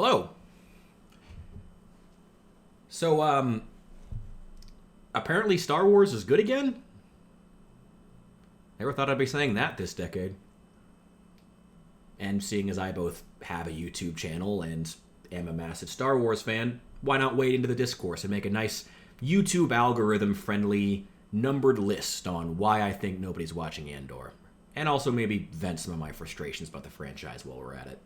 Hello. So, apparently Star Wars is good again? Never thought I'd be saying that this decade. And seeing as I both have a YouTube channel and am a massive Star Wars fan, why not wade into the discourse and make a nice YouTube algorithm-friendly numbered list on why I think nobody's watching Andor. And also maybe vent some of my frustrations about the franchise while we're at it.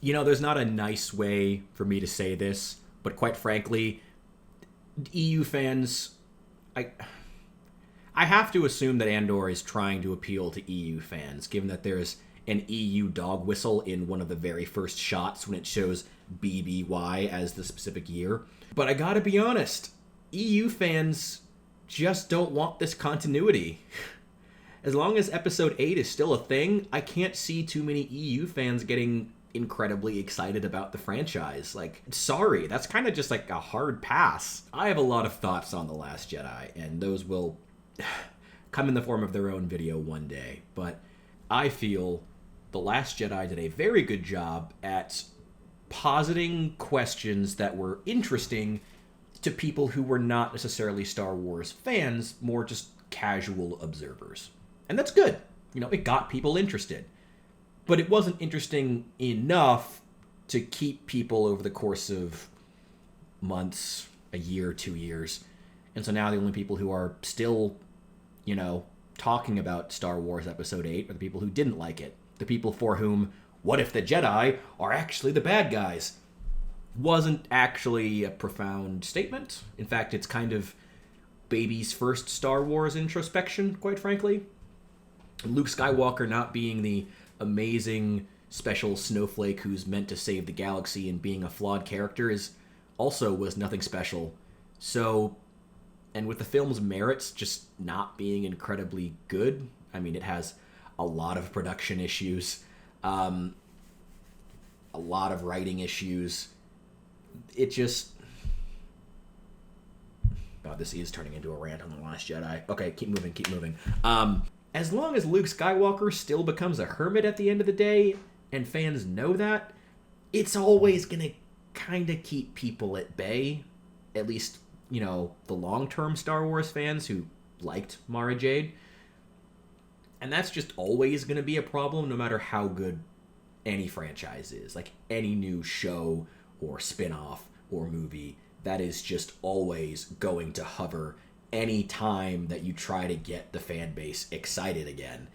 You know, there's not a nice way for me to say this, but quite frankly, EU fans, I have to assume that Andor is trying to appeal to EU fans, given that there's an EU dog whistle in one of the very first shots when it shows BBY as the specific year. But I gotta be honest, EU fans just don't want this continuity. As long as Episode 8 is still a thing, I can't see too many EU fans getting incredibly excited about the franchise. Like, sorry, that's kind of just like a hard pass. I have a lot of thoughts on The Last Jedi, and those will come in the form of their own video one day. But I feel The Last Jedi did a very good job at positing questions that were interesting to people who were not necessarily Star Wars fans, more just casual observers. And that's good. You know, it got people interested. But it wasn't interesting enough to keep people over the course of months, a year, 2 years. And so now the only people who are still, you know, talking about Star Wars Episode 8 are the people who didn't like it. The people for whom, what if the Jedi are actually the bad guys? Wasn't actually a profound statement. In fact, it's kind of baby's first Star Wars introspection, quite frankly. Luke Skywalker not being the amazing special snowflake who's meant to save the galaxy and being a flawed character was nothing special. So, and with the film's merits just not being incredibly good, I mean, it has a lot of production issues, a lot of writing issues. It just... God, this is turning into a rant on The Last Jedi. Okay, keep moving. As long as Luke Skywalker still becomes a hermit at the end of the day, and fans know that, it's always going to kind of keep people at bay. At least, you know, the long-term Star Wars fans who liked Mara Jade. And that's just always going to be a problem no matter how good any franchise is. Like, any new show or spin-off or movie, that is just always going to hover any time that you try to get the fan base excited again.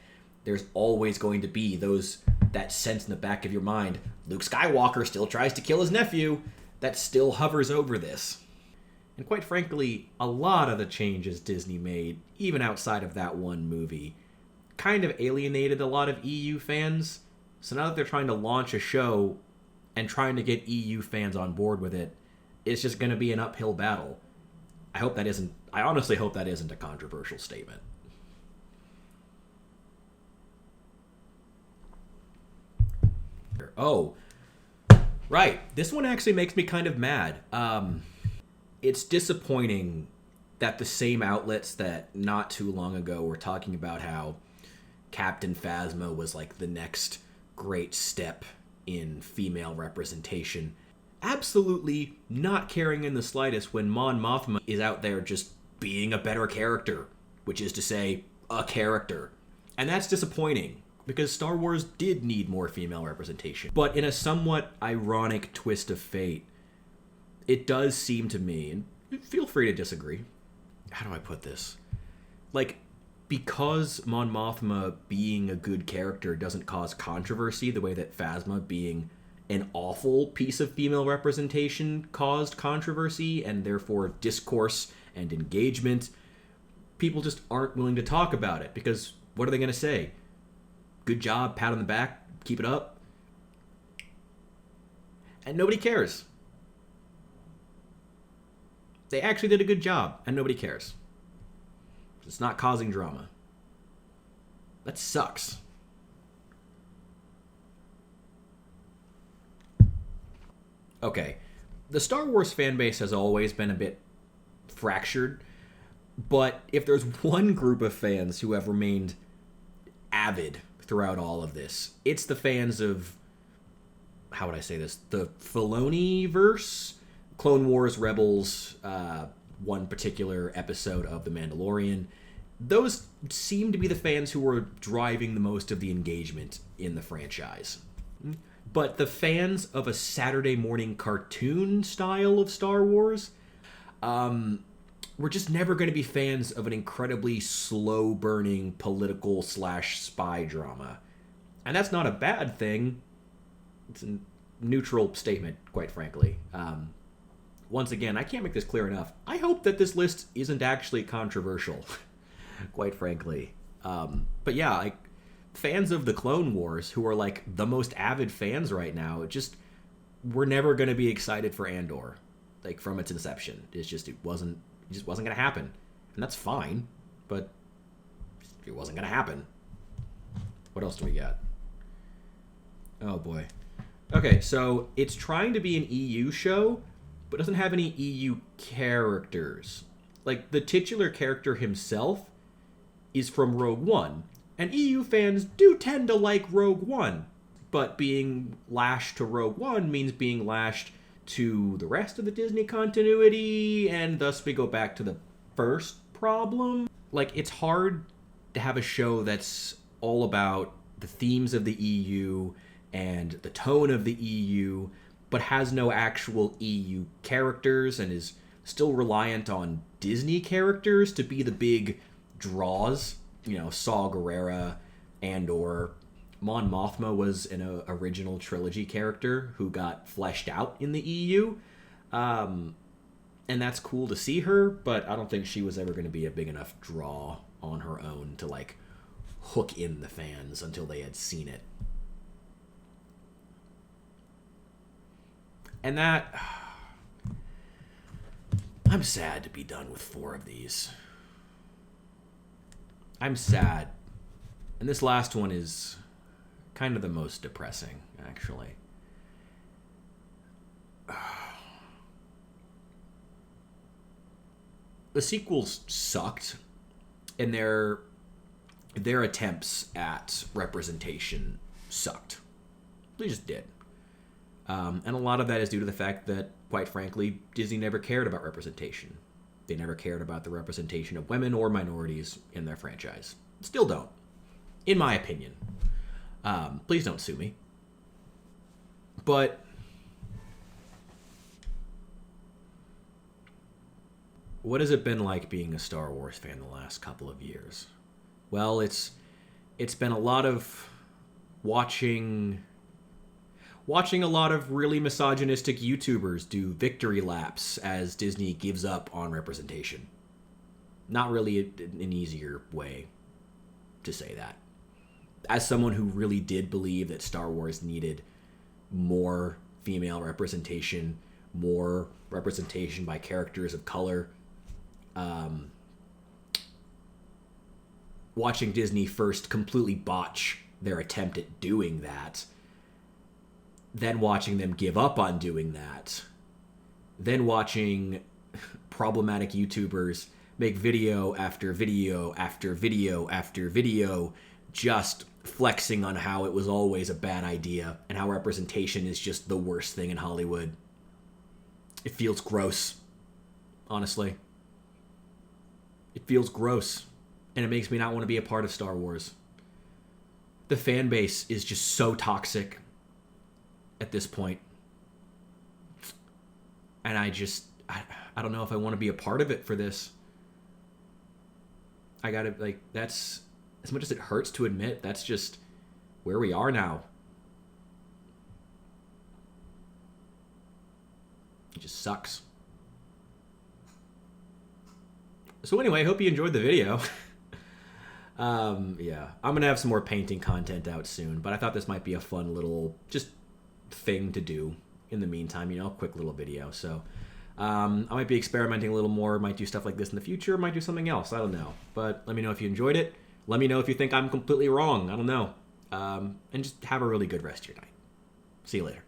There's always going to be that sense in the back of your mind, Luke Skywalker still tries to kill his nephew, that still hovers over this. And quite frankly, a lot of the changes Disney made, even outside of that one movie, kind of alienated a lot of EU fans. So now that they're trying to launch a show and trying to get EU fans on board with it, it's just going to be an uphill battle. I honestly hope that isn't a controversial statement. Oh, right. This one actually makes me kind of mad. It's disappointing that the same outlets that not too long ago were talking about how Captain Phasma was like the next great step in female representation, absolutely not caring in the slightest when Mon Mothma is out there just being a better character, which is to say, a character. And that's disappointing, because Star Wars did need more female representation. But in a somewhat ironic twist of fate, it does seem to me, and feel free to disagree, how do I put this? Like, because Mon Mothma being a good character doesn't cause controversy the way that Phasma being an awful piece of female representation caused controversy and therefore discourse and engagement, people just aren't willing to talk about it because what are they going to say? Good job, pat on the back, keep it up. And nobody cares. They actually did a good job and nobody cares. It's not causing drama. That sucks. Okay, the Star Wars fanbase has always been a bit fractured, but if there's one group of fans who have remained avid throughout all of this. It's the fans of, how would I say this, the Filoni-verse, Clone Wars, Rebels, one particular episode of The Mandalorian. Those seem to be the fans who are driving the most of the engagement in the franchise. But the fans of a Saturday morning cartoon style of Star Wars, we're just never going to be fans of an incredibly slow-burning political/spy drama. And that's not a bad thing. It's a neutral statement, quite frankly. Once again, I can't make this clear enough. I hope that this list isn't actually controversial, quite frankly. But yeah, like, fans of the Clone Wars, who are like the most avid fans right now, we're never going to be excited for Andor, like, from its inception. It just wasn't going to happen. And that's fine, but it wasn't going to happen. What else do we got? Oh boy. Okay, so it's trying to be an EU show, but doesn't have any EU characters. Like, the titular character himself is from Rogue One, and EU fans do tend to like Rogue One, but being lashed to Rogue One means being lashed to the rest of the Disney continuity, and thus we go back to the first problem. Like, it's hard to have a show that's all about the themes of the EU and the tone of the EU, but has no actual EU characters and is still reliant on Disney characters to be the big draws. You know, Saw Gerrera, Andor. Mon Mothma was an original trilogy character who got fleshed out in the EU. And that's cool to see her, but I don't think she was ever going to be a big enough draw on her own to, like, hook in the fans until they had seen it. And that... I'm sad to be done with 4 of these. I'm sad. And this last one is kind of the most depressing, actually. The sequels sucked, and their attempts at representation sucked. They just did. And a lot of that is due to the fact that, quite frankly, Disney never cared about representation. They never cared about the representation of women or minorities in their franchise. Still don't, in my opinion. Please don't sue me. But what has it been like being a Star Wars fan the last couple of years? Well, it's been a lot of watching a lot of really misogynistic YouTubers do victory laps as Disney gives up on representation. Not really an easier way to say that. As someone who really did believe that Star Wars needed more female representation, more representation by characters of color, watching Disney first completely botch their attempt at doing that, then watching them give up on doing that, then watching problematic YouTubers make video after video after video after video just flexing on how it was always a bad idea and how representation is just the worst thing in Hollywood. It feels gross, honestly. It feels gross, and it makes me not want to be a part of Star Wars. The fan base is just so toxic at this point. And I don't know if I want to be a part of it for this. I gotta, like, that's, as much as it hurts to admit, that's just where we are now. It just sucks. So anyway, I hope you enjoyed the video. Yeah, I'm gonna have some more painting content out soon, but I thought this might be a fun little just thing to do in the meantime, you know, a quick little video. So I might be experimenting a little more, might do stuff like this in the future, might do something else, I don't know. But let me know if you enjoyed it. Let me know if you think I'm completely wrong, I don't know. And just have a really good rest of your night. See you later.